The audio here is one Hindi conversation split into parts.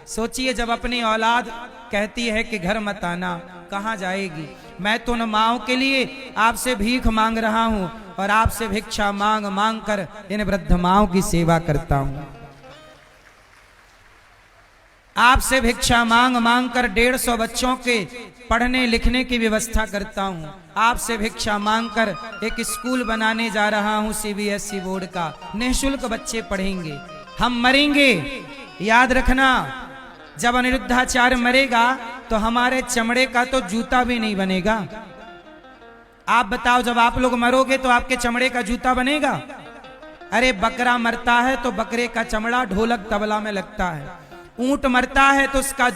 सोचिए जब अपनी औलाद कहती है कि घर मत आना, कहाँ जाएगी। मैं तो उन माओं के लिए आपसे भीख मांग रहा हूं और आपसे भिक्षा मांग मांग कर इन वृद्ध माओं की सेवा करता हूं। आपसे भिक्षा मांग मांग कर 150 बच्चों के पढ़ने लिखने की व्यवस्था करता हूं। आपसे भिक्षा मांग कर एक स्कूल बनाने जा रहा हूं, CBSE बोर्ड का, निःशुल्क बच्चे पढ़ेंगे। हम मरेंगे, याद रखना, जब अनिरुद्धाचार्य मरेगा तो हमारे चमड़े का तो जूता भी नहीं बनेगा। आप बताओ, जब आप लोग मरोगे तो आपके चमड़े का जूता बनेगा? अरे बकरा मरता है तो बकरे का चमड़ा ढोलक तबला में लगता है। ऊंट मरता है तो उसका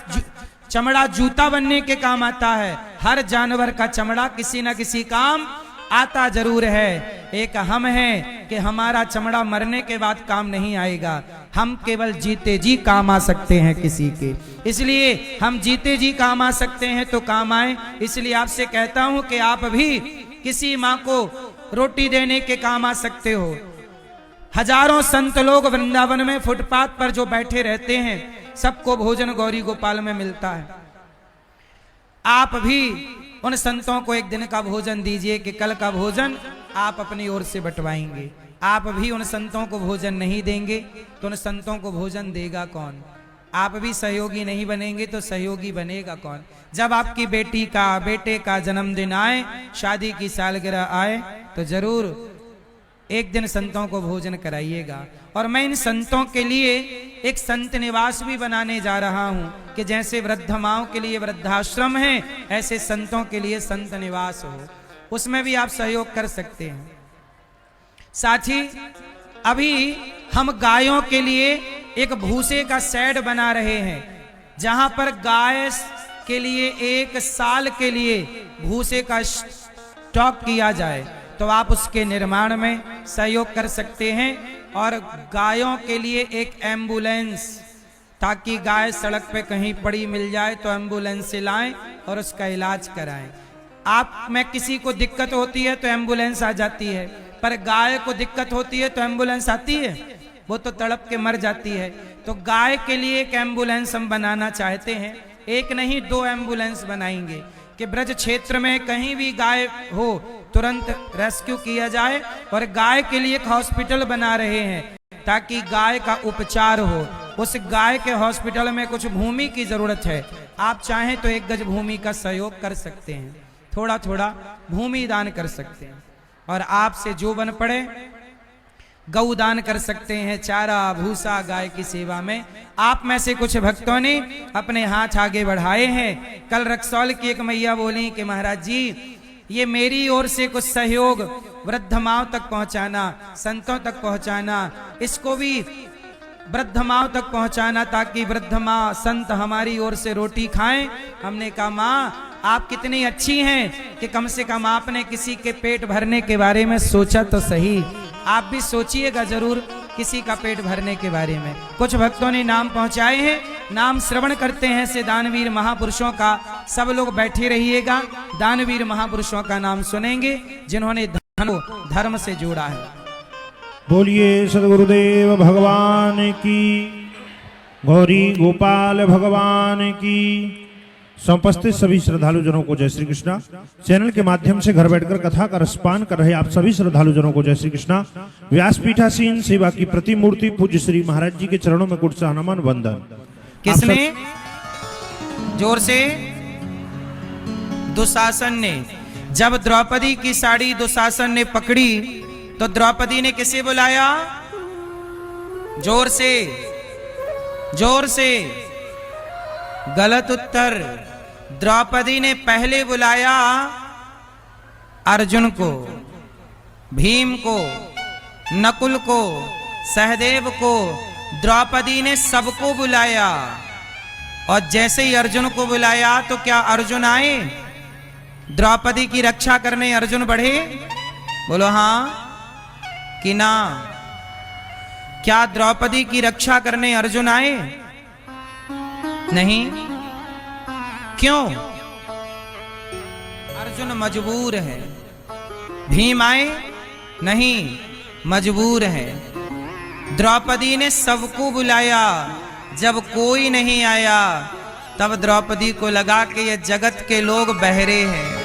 चमड़ा जूता बनने के काम आता है। हर जानवर का चमड़ा किसी न किसी काम आता जरूर है। एक हम हैं कि हमारा चमड़ा मरने के बाद काम नहीं आएगा। हम केवल जीते जी काम आ सकते हैं किसी के, इसलिए हम जीते जी काम आ सकते हैं तो काम आए। इसलिए आपसे कहता हूं कि आप भी किसी माँ को रोटी देने के काम आ सकते हो। हजारों संत लोग वृंदावन में फुटपाथ पर जो बैठे रहते हैं, सबको भोजन गौरी गोपाल में मिलता है। आप भी उन संतों को एक दिन का भोजन दीजिए कि कल का भोजन आप अपनी ओर से बंटवाएंगे। आप भी उन संतों को भोजन नहीं देंगे तो उन संतों को भोजन देगा कौन? आप भी सहयोगी नहीं बनेंगे तो सहयोगी बनेगा कौन? जब आपकी बेटी का बेटे का जन्मदिन आए, शादी की सालगिरह आए, तो जरूर एक दिन संतों को भोजन कराइएगा। और मैं इन संतों के लिए एक संत निवास भी बनाने जा रहा हूं कि जैसे वृद्ध माओं के लिए वृद्धाश्रम है, ऐसे संतों के लिए संत निवास हो। उसमें भी आप सहयोग कर सकते हैं। साथ ही अभी हम गायों के लिए एक भूसे का शेड बना रहे हैं, जहां पर गाय के लिए 1 साल के लिए भूसे का स्टॉक किया जाए, तो आप उसके निर्माण में सहयोग कर सकते हैं। और गायों के लिए एक एम्बुलेंस, ताकि गाय सड़क पे कहीं पड़ी मिल जाए तो एम्बुलेंस से लाएं और उसका इलाज कराएं। आप में किसी को दिक्कत होती है तो एम्बुलेंस आ जाती है, पर गाय को दिक्कत होती है तो एम्बुलेंस आती है? वो तो तड़प के मर जाती है। तो गाय के लिए एक एम्बुलेंस हम बनाना चाहते हैं। एक नहीं 2 एम्बुलेंस बनाएंगे कि ब्रज क्षेत्र में कहीं भी गाय हो तुरंत रेस्क्यू किया जाए। और गाय के लिए एक हॉस्पिटल बना रहे हैं ताकि गाय का उपचार हो। उस गाय के हॉस्पिटल में कुछ भूमि की जरूरत है। आप चाहें तो 1 गज भूमि का सहयोग कर सकते हैं, थोड़ा थोड़ा भूमि दान कर सकते हैं। और आपसे जो बन पड़े गौ दान कर सकते हैं, चारा भूसा गाय की सेवा में। आप में से कुछ भक्तों ने अपने हाथ आगे बढ़ाए हैं। कल रक्सौल की एक मैया बोली कि महाराज जी, ये मेरी ओर से कुछ सहयोग वृद्ध माओं तक पहुंचाना, संतों तक पहुंचाना, इसको भी वृद्ध माओं तक पहुंचाना, ताकि वृद्ध माँ संत हमारी ओर से रोटी खाएं। हमने कहा माँ आप कितनी अच्छी हैं कि कम से कम आपने किसी के पेट भरने के बारे में सोचा तो सही। आप भी सोचिएगा जरूर किसी का पेट भरने के बारे में। कुछ भक्तों ने नाम पहुंचाए हैं, नाम श्रवण करते हैं से दानवीर महापुरुषों का। सब लोग बैठे रहिएगा, दानवीर महापुरुषों का नाम सुनेंगे जिन्होंने धर्म से जोड़ा है। बोलिए सदगुरुदेव भगवान की, गौरी गोपाल भगवान की। उपस्थित सभी श्रद्धालु जनों को जय श्री कृष्णा। चैनल के माध्यम से घर बैठकर कथा का रसपान कर रहे आप सभी श्रद्धालु जनों को जय श्री कृष्णा। व्यासपीठासीन सेवा की प्रतिमूर्ति पूज्य श्री महाराज जी के चरणों में कुट नमन वंदन। किसने? जोर से। दुशासन ने। जब द्रौपदी की साड़ी दुशासन ने पकड़ी तो द्रौपदी ने किसे बुलाया? जोर से, जोर से। गलत उत्तर। द्रौपदी ने पहले बुलाया अर्जुन को, भीम को, नकुल को, सहदेव को। द्रौपदी ने सबको बुलाया। और जैसे ही अर्जुन को बुलाया तो क्या अर्जुन आए? द्रौपदी की रक्षा करने अर्जुन बढ़े? बोलो हाँ कि ना? क्या द्रौपदी की रक्षा करने अर्जुन आए? नहीं। क्यों? अर्जुन मजबूर है। भीम आए? नहीं, मजबूर है। द्रौपदी ने सबको बुलाया। जब कोई नहीं आया तब द्रौपदी को लगा कि ये जगत के लोग बहरे हैं।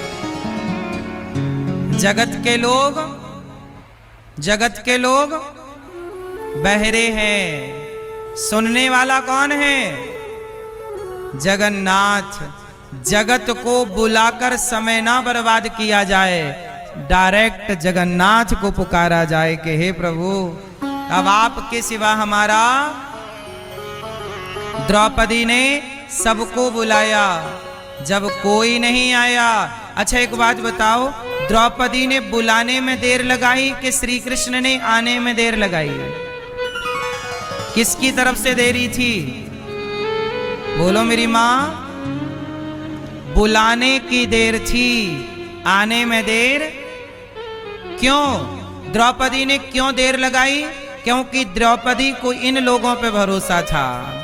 जगत के लोग बहरे हैं। सुनने वाला कौन है? जगन्नाथ। जगत को बुलाकर समय ना बर्बाद किया जाए, डायरेक्ट जगन्नाथ को पुकारा जाए कि हे प्रभु अब आपके सिवा हमारा। द्रौपदी ने सबको बुलाया, जब कोई नहीं आया। अच्छा एक बात बताओ, द्रौपदी ने बुलाने में देर लगाई कि श्री कृष्ण ने आने में देर लगाई? किसकी तरफ से देरी थी? बोलो मेरी माँ। बुलाने की देर थी, आने में देर क्यों? द्रौपदी ने क्यों देर लगाई? क्योंकि द्रौपदी को इन लोगों पे भरोसा था।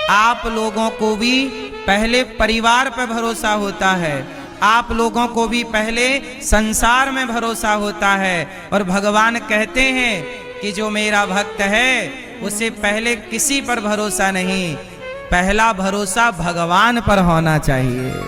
आप लोगों को भी पहले परिवार पे भरोसा होता है, आप लोगों को भी पहले संसार में भरोसा होता है। और भगवान कहते हैं कि जो मेरा भक्त है उसे पहले किसी पर भरोसा नहीं, पहला भरोसा भगवान पर होना चाहिए।